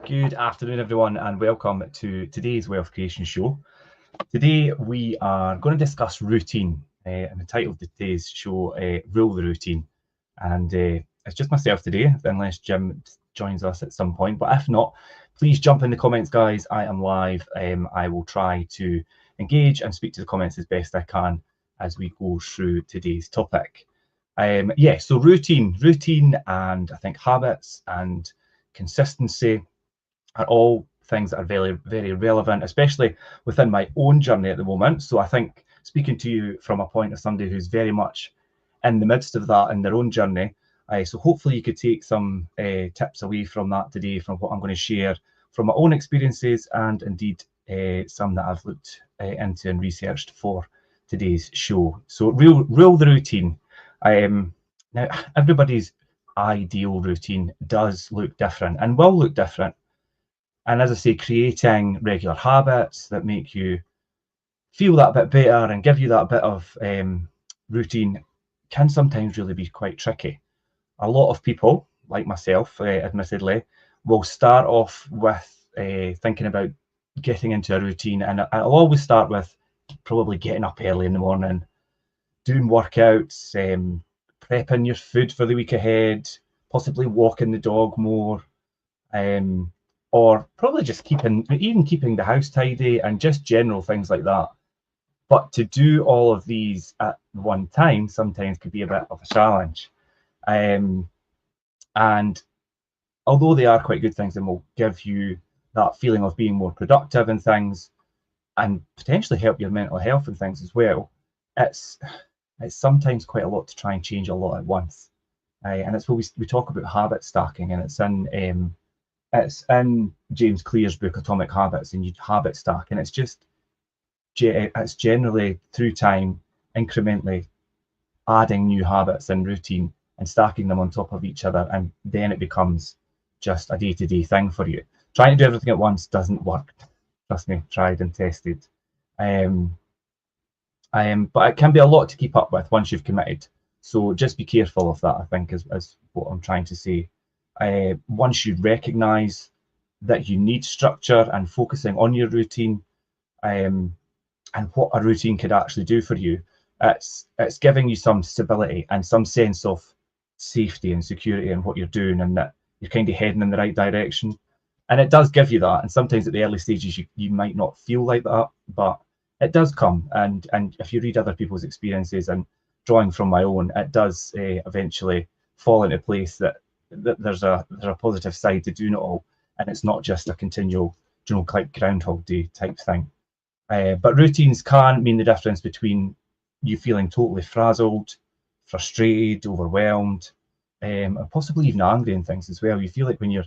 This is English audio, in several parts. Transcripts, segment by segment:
Good afternoon, everyone, and welcome to today's Wealth Creation Show. Today, we are going to discuss routine, and the title of today's show, Rule the Routine. And it's just myself today, unless Jim joins us at some point. But if not, please jump in the comments, guys. I am live. I will try to engage and speak to the comments as best I can as we go through today's topic. So routine, and I think habits and consistency are all things that are very, very relevant, especially within my own journey at the moment. So I think speaking to you from a point of somebody who's very much in the midst of that in their own journey, so hopefully you could take some tips away from that today, from what I'm going to share from my own experiences, and indeed some that I've looked into and researched for today's show. So rule the routine. Now, everybody's ideal routine does look different and will look different. And as I say, creating regular habits that make you feel that bit better and give you that bit of routine can sometimes really be quite tricky. A lot of people, like myself, admittedly, will start off with thinking about getting into a routine. And I'll always start with probably getting up early in the morning, doing workouts, prepping your food for the week ahead, possibly walking the dog more, or probably just keeping the house tidy and just general things like that. But to do all of these at one time sometimes could be a bit of a challenge. And although they are quite good things and will give you that feeling of being more productive and things, and potentially help your mental health and things as well, it's sometimes quite a lot to try and change a lot at once. And it's where we talk about habit stacking, and it's in James Clear's book Atomic Habits, and you habit stack, and it's generally through time, incrementally adding new habits and routine and stacking them on top of each other, and then it becomes just a day-to-day thing for you. Trying to do everything at once doesn't work. Trust me, tried and tested. But it can be a lot to keep up with once you've committed. So just be careful of that, I think, is what I'm trying to say. Once you recognize that you need structure and focusing on your routine, and what a routine could actually do for you, it's giving you some stability and some sense of safety and security in what you're doing, and that you're kind of heading in the right direction. And it does give you that. And sometimes at the early stages, you might not feel like that, but it does come. And if you read other people's experiences, and drawing from my own, it does eventually fall into place that there's a positive side to doing it all, and it's not just a continual, like Groundhog Day type thing. But routines can mean the difference between you feeling totally frazzled, frustrated, overwhelmed, and possibly even angry and things as well. You feel like when you're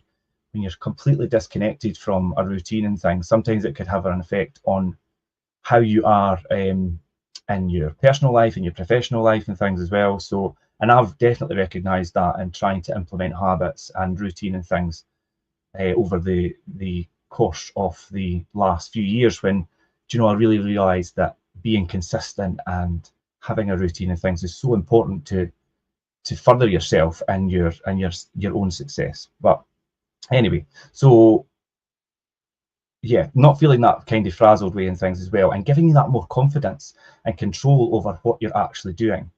completely disconnected from a routine and things, sometimes it could have an effect on how you are in your personal life and your professional life and things as well. So, and I've definitely recognised that in trying to implement habits and routine and things over the course of the last few years, when I really realised that being consistent and having a routine and things is so important to further yourself and your own success. But anyway, so yeah, not feeling that kind of frazzled way and things as well, and giving you that more confidence and control over what you're actually doing.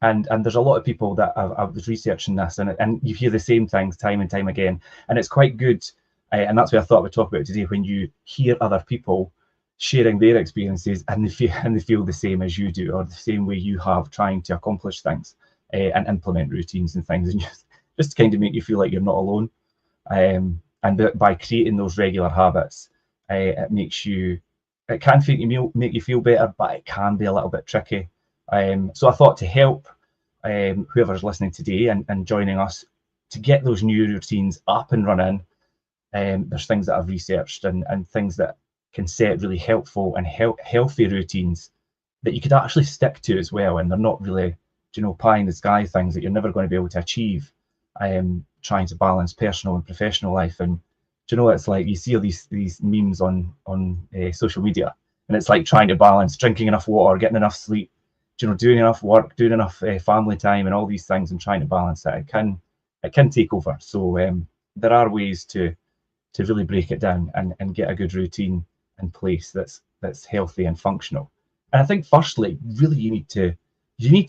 And there's a lot of people that I was researching this, and you hear the same things time and time again, and it's quite good. And that's what I thought we'd talk about today, when you hear other people sharing their experiences and they feel the same as you do, or the same way you have, trying to accomplish things and implement routines and things, and just to kind of make you feel like you're not alone. And by creating those regular habits, it can make you feel better, but it can be a little bit tricky. So I thought, to help whoever's listening today and joining us to get those new routines up and running, there's things that I've researched and things that can set really helpful and healthy routines that you could actually stick to as well, and they're not really pie in the sky things that you're never going to be able to achieve, trying to balance personal and professional life. And it's like you see all these memes on social media, and it's like trying to balance drinking enough water, getting enough sleep, doing enough work, doing enough family time, and all these things, and trying to balance it. It can take over. So there are ways to really break it down and get a good routine in place that's healthy and functional. And I think firstly, really you need to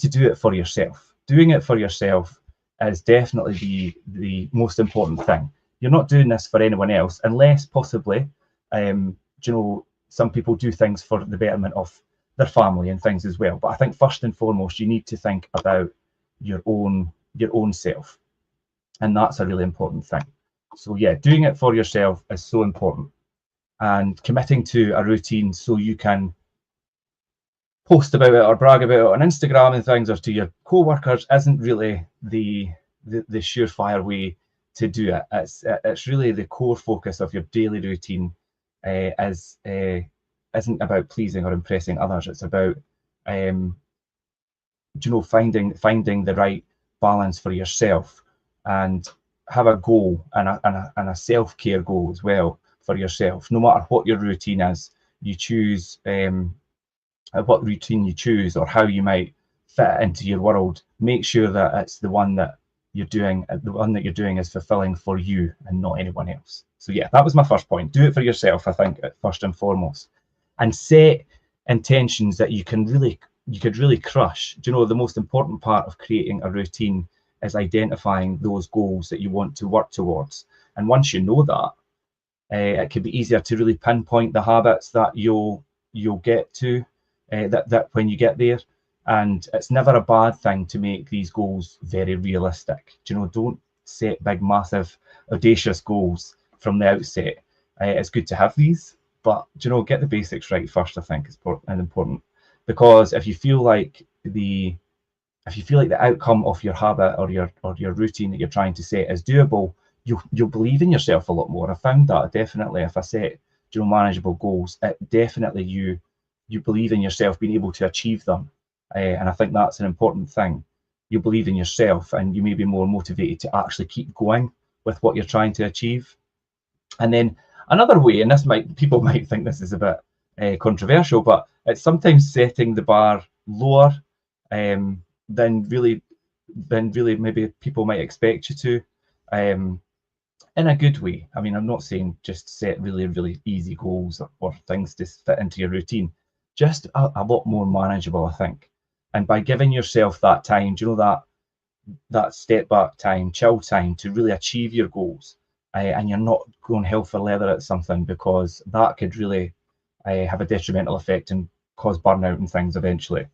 do it for yourself. Doing it for yourself is definitely the most important thing. You're not doing this for anyone else, unless possibly, some people do things for the betterment of their family and things as well. But I think first and foremost, you need to think about your own self, and that's a really important thing. So yeah, doing it for yourself is so important, and committing to a routine so you can post about it or brag about it on Instagram and things, or to your co-workers, isn't really the surefire way to do it. It's really the core focus of your daily routine isn't about pleasing or impressing others. It's about finding the right balance for yourself, and have a goal and a self-care goal as well for yourself. No matter what your routine is, you choose what routine you choose or how you might fit it into your world. Make sure that it's the one that you're doing is fulfilling for you and not anyone else. So yeah, that was my first point. Do it for yourself, I think, first and foremost, and set intentions that you could really crush. Do you know, the most important part of creating a routine is identifying those goals that you want to work towards. And once you know that, it can be easier to really pinpoint the habits that you'll get to that when you get there. And it's never a bad thing to make these goals very realistic. Do you know, don't set big, massive, audacious goals from the outset. It's good to have these, but do you know, get the basics right first, I think, is important. Because if you feel like the outcome of your habit or your routine that you're trying to set is doable, you'll believe in yourself a lot more. I found that definitely. If I set manageable goals, it definitely you believe in yourself being able to achieve them, and I think that's an important thing. You believe in yourself, and you may be more motivated to actually keep going with what you're trying to achieve. And then another way, and people might think this is a bit controversial, but it's sometimes setting the bar lower than really maybe people might expect you to, in a good way. I mean, I'm not saying just set really, really easy goals or things to fit into your routine, just a lot more manageable, I think. And by giving yourself that time, that step back time, chill time to really achieve your goals, and you're not going hell for leather at something, because that could really have a detrimental effect and cause burnout and things eventually.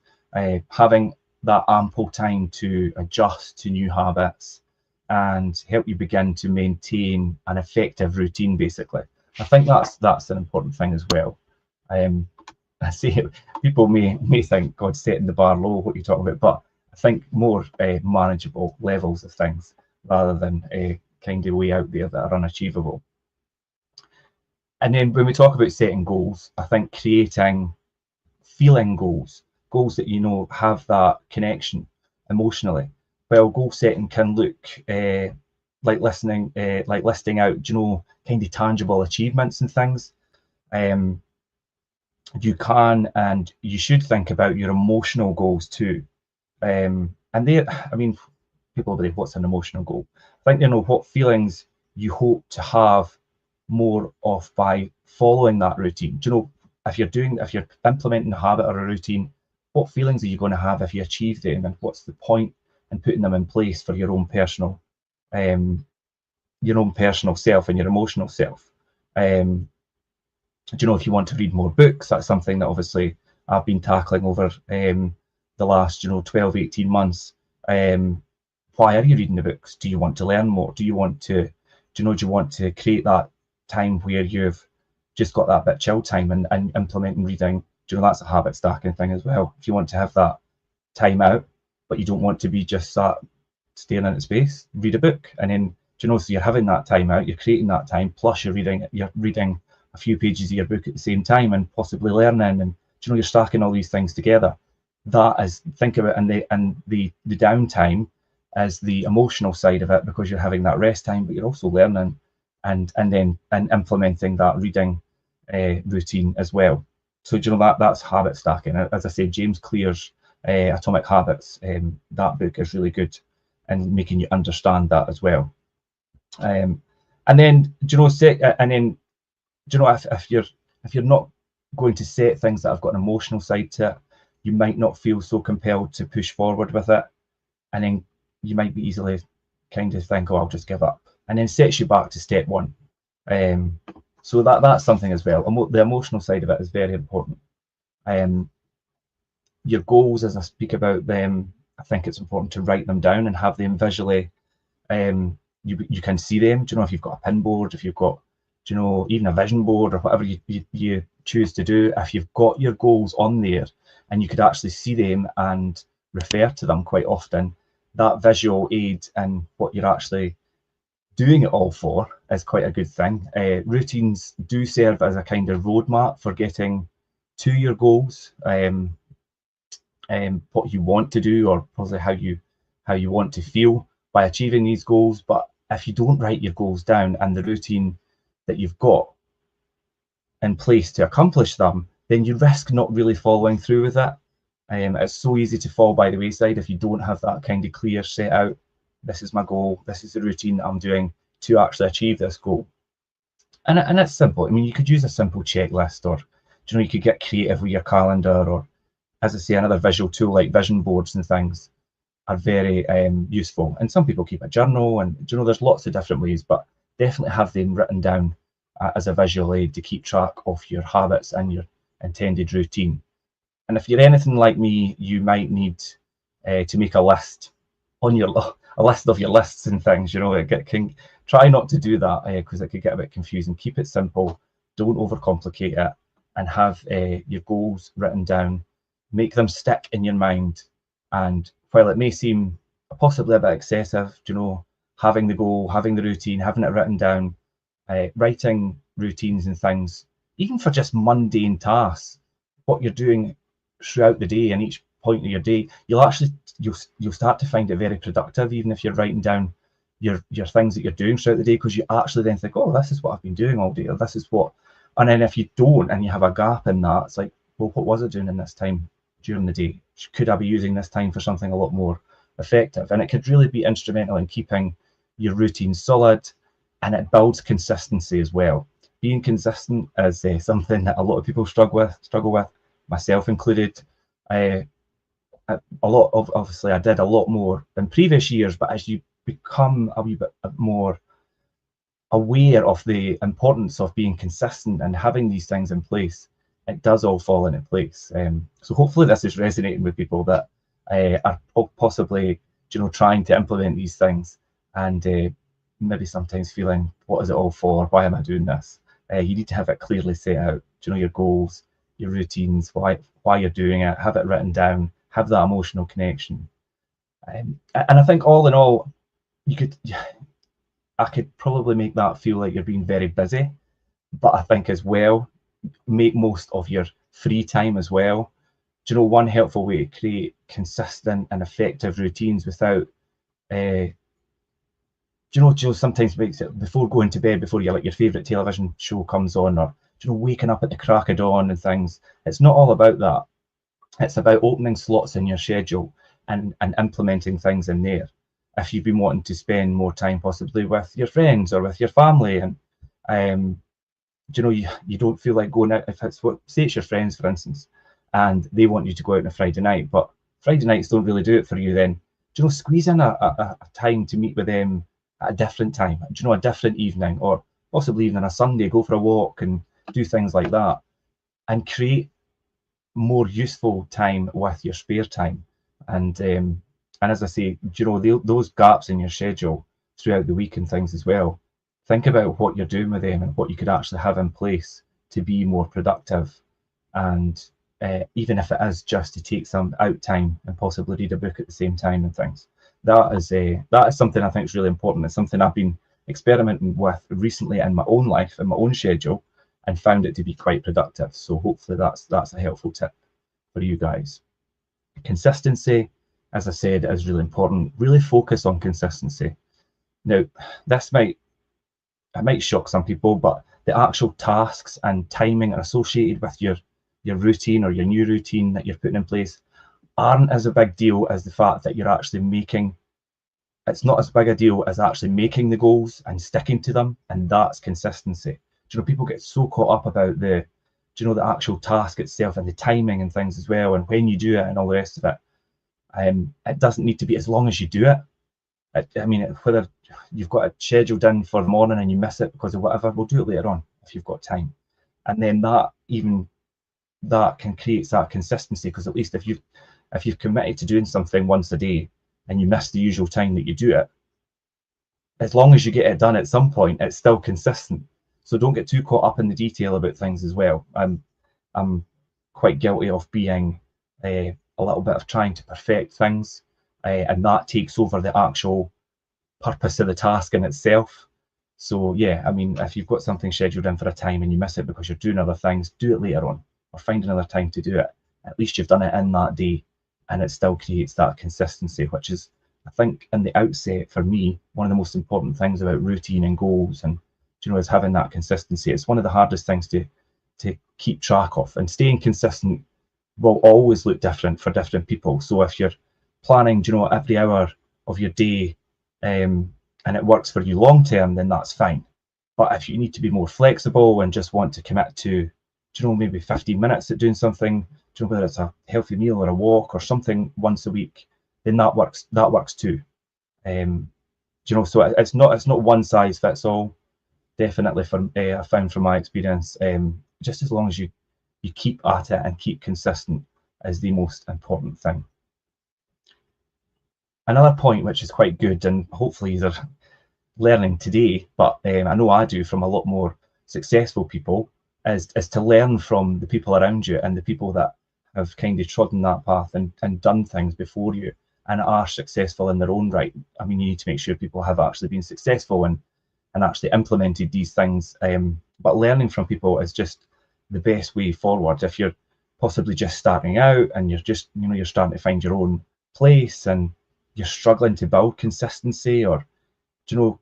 Having that ample time to adjust to new habits and help you begin to maintain an effective routine, basically. I think that's an important thing as well. I see people may think, God, setting the bar low, what you're talking about, but I think more manageable levels of things rather than kind of way out there that are unachievable. And then when we talk about setting goals, I think creating feeling goals that have that connection emotionally. Well, goal setting can look like listing out, kind of tangible achievements and things. You can and you should think about your emotional goals too. And people believe, what's an emotional goal? I think what feelings you hope to have more of by following that routine. If you're implementing a habit or a routine, what feelings are you going to have if you achieve them, and what's the point in putting them in place for your own personal self and your emotional self? If you want to read more books, that's something that obviously I've been tackling over the last 12, 18 months. Why are you reading the books? Do you want to learn more? Do you want to create that time where you've just got that bit chill time and implementing reading? That's a habit stacking thing as well. If you want to have that time out, but you don't want to be just sat staring into space, read a book. And then so you're having that time out, you're creating that time, plus you're reading a few pages of your book at the same time and possibly learning, and you're stacking all these things together. That is, think of it, and the downtime as the emotional side of it, because you're having that rest time, but you're also learning and implementing that reading routine as well. So that's habit stacking. As I said, James Clear's Atomic Habits, that book is really good in making you understand that as well. And then, do you know, do you know, if you're not going to set things that have got an emotional side to it, you might not feel so compelled to push forward with it, and then you might be easily kind of think, oh, I'll just give up, and then sets you back to step one. So that's something as well. The emotional side of it is very important. Your goals, as I speak about them, I think it's important to write them down and have them visually. You can see them. Do you know, if you've got a pin board, if you've got, do you know, even a vision board or whatever you choose to do, if you've got your goals on there and you could actually see them and refer to them quite often, that visual aid in what you're actually doing it all for is quite a good thing. Routines do serve as a kind of roadmap for getting to your goals, what you want to do, or probably how you want to feel by achieving these goals. But if you don't write your goals down and the routine that you've got in place to accomplish them, then you risk not really following through with it. It's so easy to fall by the wayside if you don't have that kind of clear set out. This is my goal. This is the routine that I'm doing to actually achieve this goal. And it's simple. I mean, you could use a simple checklist, or you know, you could get creative with your calendar, or as I say, another visual tool like vision boards and things are very useful. And some people keep a journal, and you know, there's lots of different ways, but definitely have them written down as a visual aid to keep track of your habits and your intended routine. And if you're anything like me, you might need to make a list on a list of your lists and things. You know, try not to do that because it could get a bit confusing. Keep it simple. Don't overcomplicate it, and have your goals written down. Make them stick in your mind. And while it may seem possibly a bit excessive, you know, having the goal, having the routine, having it written down, writing routines and things, even for just mundane tasks, what you're doing throughout the day and each point of your day, you'll start to find it very productive, even if you're writing down your things that you're doing throughout the day, because you actually then think, oh, this is what I've been doing all day, or this is what. And then if you don't and you have a gap in that, it's like, well, what was I doing in this time during the day? Could I be using this time for something a lot more effective? And it could really be instrumental in keeping your routine solid, and it builds consistency as well. Being consistent is something that a lot of people struggle with, myself included. Obviously, I did a lot more than previous years, but as you become a wee bit more aware of the importance of being consistent and having these things in place, it does all fall into place. So hopefully this is resonating with people that are possibly, you know, trying to implement these things, and maybe sometimes feeling, what is it all for? Why am I doing this? You need to have it clearly set out. You know, your goals, your routines, why you're doing it, have it written down, have that emotional connection. And I think all in all, I could probably make that feel like you're being very busy, but I think as well, make most of your free time as well. Do you know, one helpful way to create consistent and effective routines without, do you know, sometimes makes it before going to bed, before your favourite television show comes on, or do you know, waking up at the crack of dawn and things. It's not all about that. It's about opening slots in your schedule and implementing things in there. If you've been wanting to spend more time possibly with your friends or with your family, and do you know, you don't feel like going out, if it's say it's your friends, for instance, and they want you to go out on a Friday night, but Friday nights don't really do it for you, then, do you know, squeeze in a time to meet with them at a different time, do you know, a different evening, or possibly even on a Sunday, go for a walk and do things like that, and create more useful time with your spare time. And as I say, you know, those gaps in your schedule throughout the week and things as well, think about what you're doing with them and what you could actually have in place to be more productive. And even if it is just to take some out time and possibly read a book at the same time and things, that is something I think is really important. It's something I've been experimenting with recently in my own life, in my own schedule, and found it to be quite productive. So hopefully that's a helpful tip for you guys. Consistency, as I said, is really important. Really focus on consistency. Now, this might shock some people, but the actual tasks and timing are associated with your routine or your new routine that you're putting in place aren't as a big deal as the fact that you're actually making it's not as big a deal as actually making the goals and sticking to them, and that's consistency. Do you know, people get so caught up about the, do you know, the actual task itself and the timing and things as well, and when you do it and all the rest of it. It doesn't need to be as long as you do it. I mean, whether you've got it scheduled in for the morning and you miss it because of whatever, we'll do it later on if you've got time. And then that can create that consistency, because at least if you've committed to doing something once a day and you miss the usual time that you do it, as long as you get it done at some point, it's still consistent. So don't get too caught up in the detail about things as well. I'm quite guilty of being a little bit of trying to perfect things, and that takes over the actual purpose of the task in itself. So yeah, I mean, if you've got something scheduled in for a time and you miss it because you're doing other things, do it later on, or find another time to do it. At least you've done it in that day, and it still creates that consistency, which is, I think, in the outset for me, one of the most important things about routine and goals, and you know, is having that consistency. It's one of the hardest things to keep track of, and staying consistent will always look different for different people. So if you're planning, you know, every hour of your day, and it works for you long term, then that's fine. But if you need to be more flexible and just want to commit to, you know, maybe 15 minutes at doing something, you know, whether it's a healthy meal or a walk or something once a week, then that works too. You know, so it's not one size fits all. Definitely, I found from my experience, just as long as you keep at it and keep consistent is the most important thing. Another point which is quite good, and hopefully you're learning today, but I know I do from a lot more successful people, is to learn from the people around you and the people that have kind of trodden that path and done things before you and are successful in their own right. I mean, you need to make sure people have actually been successful and actually implemented these things. But learning from people is just the best way forward. If you're possibly just starting out and you're just, you know, you're starting to find your own place and you're struggling to build consistency, or, you know,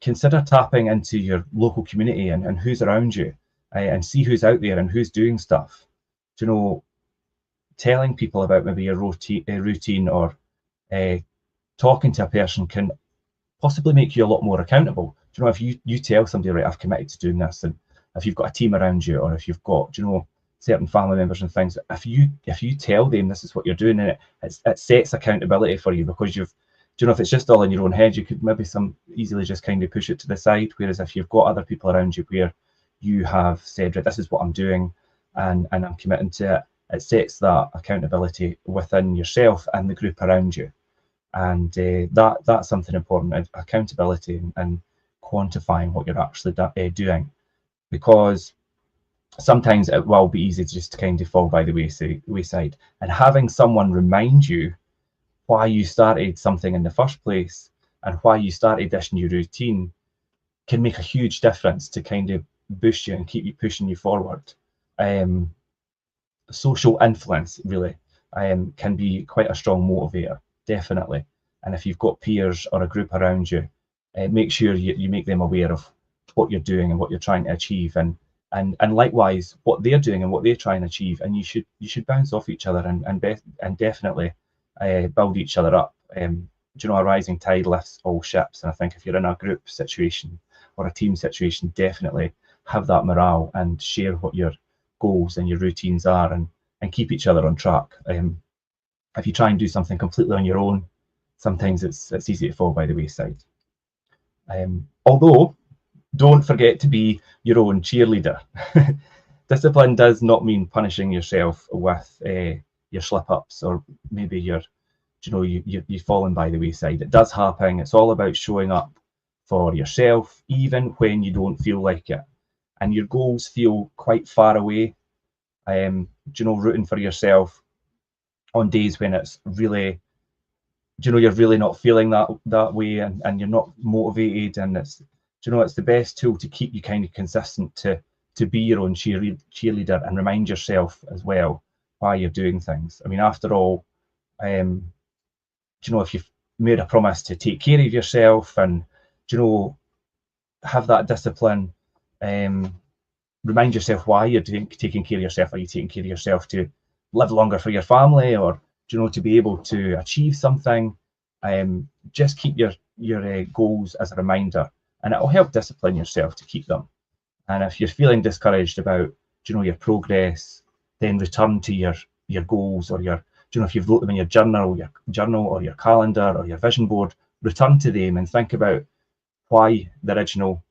consider tapping into your local community and who's around you, and see who's out there and who's doing stuff. You know, telling people about maybe your routine or talking to a person can possibly make you a lot more accountable. You know, if you tell somebody, right, I've committed to doing this, and if you've got a team around you, or if you've got, you know, certain family members and things, if you tell them this is what you're doing, and it sets accountability for you, because you know, if it's just all in your own head, you could maybe easily just kind of push it to the side. Whereas if you've got other people around you where you have said, right, this is what I'm doing, and I'm committing to it, it sets that accountability within yourself and the group around you. And that's something important, accountability and quantifying what you're actually doing, because sometimes it will be easy to just kind of fall by the wayside, and having someone remind you why you started something in the first place and why you started this new routine can make a huge difference to kind of boost you and keep you pushing you forward. Social influence really can be quite a strong motivator, definitely. And if you've got peers or a group around you, make sure you make them aware of what you're doing and what you're trying to achieve, and likewise what they're doing and what they're trying to achieve. And you should bounce off each other and definitely build each other up. You know, a rising tide lifts all ships, and I think if you're in a group situation or a team situation, definitely have that morale and share what your goals and your routines are, and keep each other on track. If you try and do something completely on your own, sometimes it's easy to fall by the wayside. Although, don't forget to be your own cheerleader. Discipline does not mean punishing yourself with your slip-ups, or maybe you've fallen by the wayside. It does happen. It's all about showing up for yourself, even when you don't feel like it, and your goals feel quite far away. Rooting for yourself on days when it's really, you're really not feeling that way, and you're not motivated, and it's the best tool to keep you kind of consistent, to be your own cheerleader and remind yourself as well why you're doing things. I mean, after all, if you've made a promise to take care of yourself and have that discipline, remind yourself why you're taking care of yourself. Are you taking care of yourself to live longer for your family, or to be able to achieve something? Just keep goals as a reminder, and it will help discipline yourself to keep them. And if you're feeling discouraged about, your progress, then return to your goals, or if you've wrote them in your journal or your calendar or your vision board, return to them and think about why the original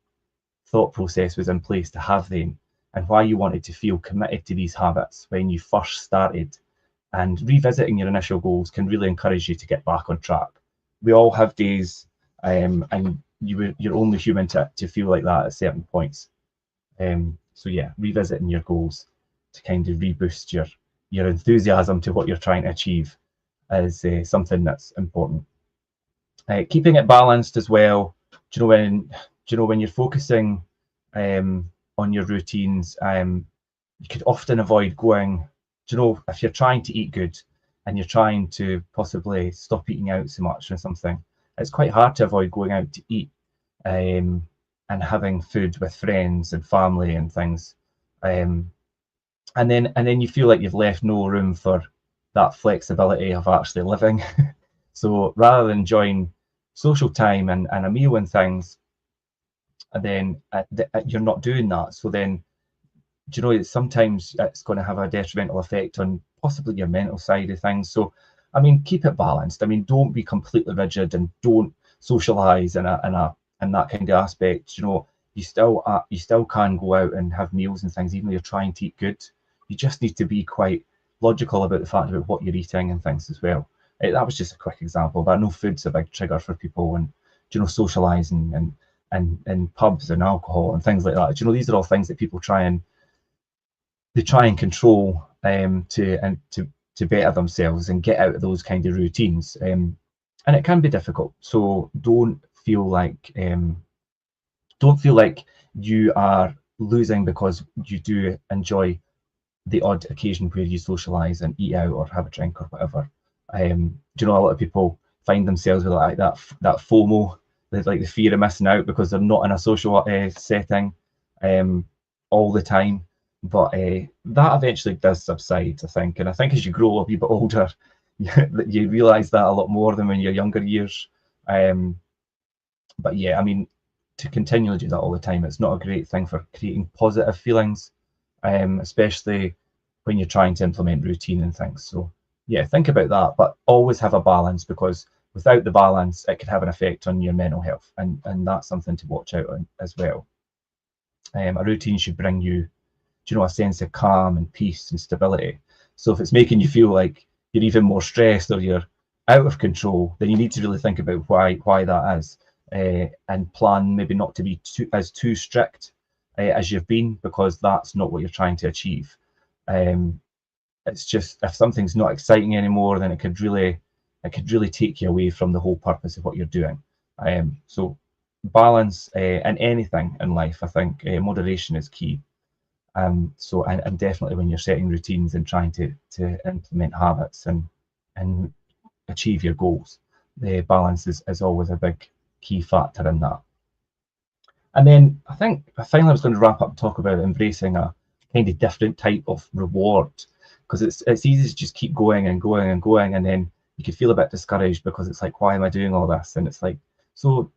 thought process was in place to have them, and why you wanted to feel committed to these habits when you first started. And revisiting your initial goals can really encourage you to get back on track. We all have days, and you're only human to feel like that at certain points. So yeah, revisiting your goals to kind of reboost your enthusiasm to what you're trying to achieve is something that's important. Keeping it balanced as well. When you're focusing on your routines, you could often avoid going. If you're trying to eat good and you're trying to possibly stop eating out so much or something, it's quite hard to avoid going out to eat and having food with friends and family and things. And then you feel like you've left no room for that flexibility of actually living. So rather than enjoying social time and a meal and things, and then you're not doing that. So then, sometimes it's going to have a detrimental effect on possibly your mental side of things. So, I mean, keep it balanced. I mean, don't be completely rigid and don't socialize in that kind of aspect. You still can go out and have meals and things, even though you're trying to eat good. You just need to be quite logical about the fact about what you're eating and things as well. That was just a quick example, but I know food's a big trigger for people, and socializing and pubs and alcohol and things like that. These are all things that people try and control to better themselves and get out of those kind of routines. And it can be difficult. So don't feel like you are losing because you do enjoy the odd occasion where you socialize and eat out or have a drink or whatever. A lot of people find themselves with like that FOMO, like the fear of missing out because they're not in a social setting all the time. But that eventually does subside, I think. And I think as you grow a wee bit older, you realise that a lot more than when you're younger years. But yeah, I mean, to continually do that all the time, it's not a great thing for creating positive feelings, especially when you're trying to implement routine and things. So yeah, think about that, but always have a balance, because without the balance, it could have an effect on your mental health, and that's something to watch out on as well. A routine should bring you, a sense of calm and peace and stability. So if it's making you feel like you're even more stressed or you're out of control, then you need to really think about why that is, and plan maybe not to be too strict as you've been, because that's not what you're trying to achieve. It's just, if something's not exciting anymore, then it could really take you away from the whole purpose of what you're doing. So balance in anything in life, I think moderation is key. So and definitely when you're setting routines and trying to implement habits and achieve your goals, the balance is always a big key factor in that. And then I think finally I was going to wrap up and talk about embracing a kind of different type of reward, because it's easy to just keep going and going and going, and then you could feel a bit discouraged because it's like, why am I doing all this? And it's like, so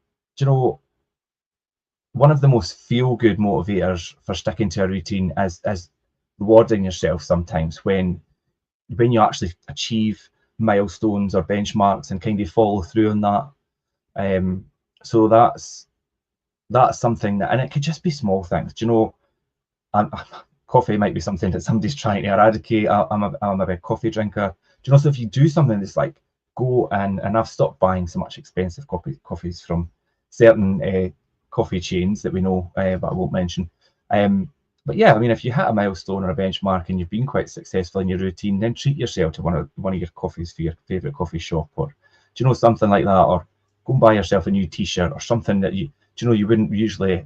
one of the most feel-good motivators for sticking to a routine is rewarding yourself sometimes when you actually achieve milestones or benchmarks and kind of follow through on that. So that's something that, and it could just be small things. Coffee might be something that somebody's trying to eradicate. I'm a big coffee drinker. So if you do something that's like, go and I've stopped buying so much expensive coffees from certain coffee chains that we know, but I won't mention. But yeah, I mean, if you hit a milestone or a benchmark and you've been quite successful in your routine, then treat yourself to one of your coffees for your favourite coffee shop, or something like that, or go and buy yourself a new T-shirt or something that you wouldn't usually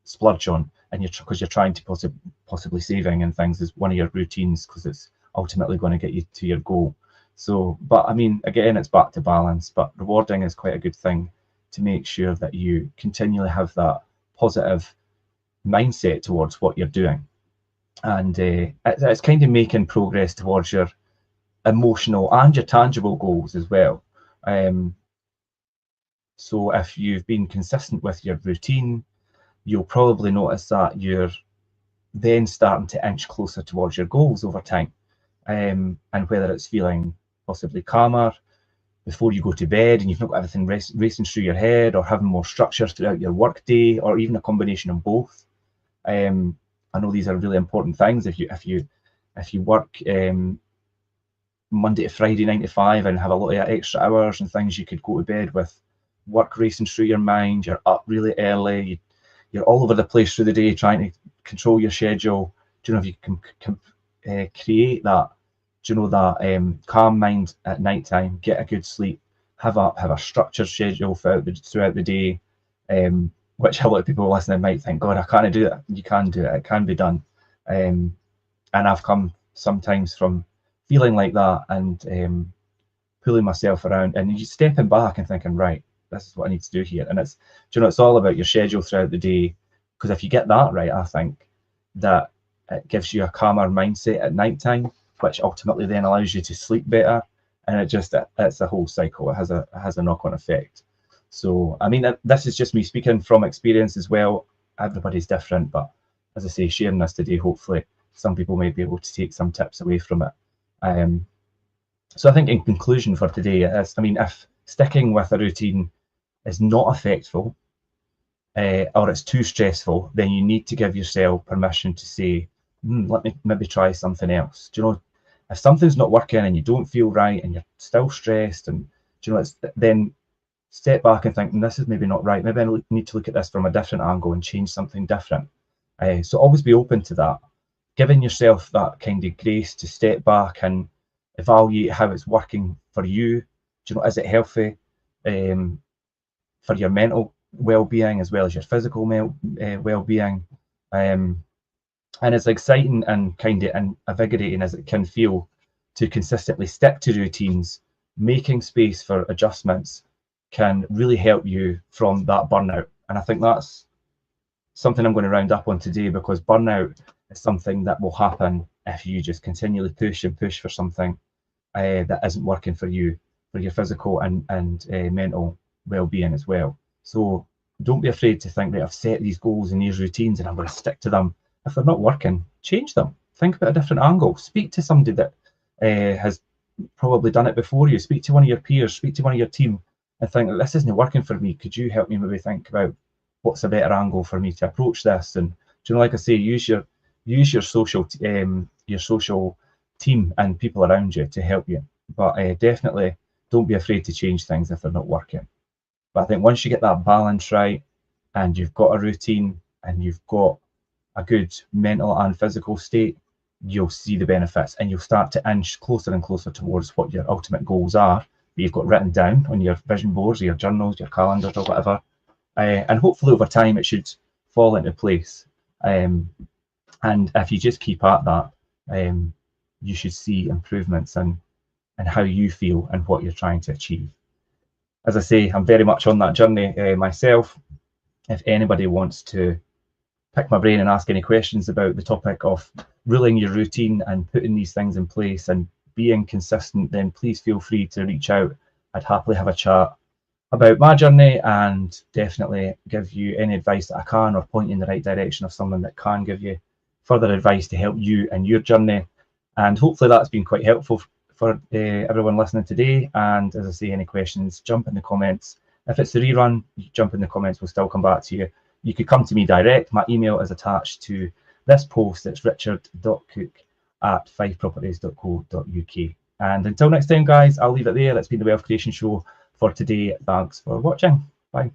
splurge on, and because you're trying to possibly saving and things is one of your routines, because it's ultimately going to get you to your goal. So, but I mean, again, it's back to balance, but rewarding is quite a good thing to make sure that you continually have that positive mindset towards what you're doing. And it's kind of making progress towards your emotional and your tangible goals as well. So if you've been consistent with your routine, you'll probably notice that you're then starting to inch closer towards your goals over time. And whether it's feeling possibly calmer before you go to bed and you've not got everything racing through your head, or having more structure throughout your work day, or even a combination of both. I know these are really important things. If you work Monday to Friday 9 to 5 and have a lot of extra hours and things, you could go to bed with work racing through your mind. You're up really early. You're all over the place through the day trying to control your schedule. Do you know, if you can create that, do you know, that calm mind at night time, get a good sleep, have a structured schedule throughout the day, which a lot of people listening might think, God, I can't do it. You can do it. It can be done. And I've come sometimes from feeling like that and pulling myself around and just stepping back and thinking, right, this is what I need to do here. And it's, do you know, it's all about your schedule throughout the day. Because if you get that right, I think that it gives you a calmer mindset at night time, which ultimately then allows you to sleep better. And it's a whole cycle. It has a knock-on effect. So, I mean, this is just me speaking from experience as well. Everybody's different, but as I say, sharing this today, hopefully some people may be able to take some tips away from it. So I think in conclusion for today is, I mean, if sticking with a routine is not effective or it's too stressful, then you need to give yourself permission to say, let me maybe try something else. Do you know, if something's not working and you don't feel right and you're still stressed, and do you know, then step back and think, this is maybe not right. Maybe I need to look at this from a different angle and change something different. So always be open to that, giving yourself that kind of grace to step back and evaluate how it's working for you. Do you know, is it healthy for your mental well-being as well as your physical well-being? And it's exciting and kind of invigorating as it can feel to consistently stick to routines. Making space for adjustments can really help you from that burnout. And I think that's something I'm going to round up on today, because burnout is something that will happen if you just continually push and push for something that isn't working for you, for your physical and mental well-being as well. So don't be afraid to think that I've set these goals and these routines and I'm going to stick to them. If they're not working, change them. Think about a different angle. Speak to somebody that has probably done it before you. Speak to one of your peers, speak to one of your team, and think, this isn't working for me. Could you help me maybe think about what's a better angle for me to approach this? And, do you know, like I say, use your social team and people around you to help you. But definitely don't be afraid to change things if they're not working. But I think once you get that balance right and you've got a routine and you've got a good mental and physical state, you'll see the benefits and you'll start to inch closer and closer towards what your ultimate goals are that you've got written down on your vision boards or your journals, your calendars or whatever. And hopefully over time it should fall into place. And if you just keep at that, you should see improvements in how you feel and what you're trying to achieve. As I say, I'm very much on that journey myself. If anybody wants to pick my brain and ask any questions about the topic of ruling your routine and putting these things in place and being consistent, then please feel free to reach out. I'd happily have a chat about my journey and definitely give you any advice that I can, or point you in the right direction of someone that can give you further advice to help you in your journey. And hopefully that's been quite helpful for everyone listening today. And as I say, any questions, jump in the comments. If it's a rerun, jump in the comments, we'll still come back to you. You could come to me direct. My email is attached to this post. It's richard.cook@fiveproperties.co.uk. And until next time, guys, I'll leave it there. That's been the Wealth Creation Show for today. Thanks for watching. Bye.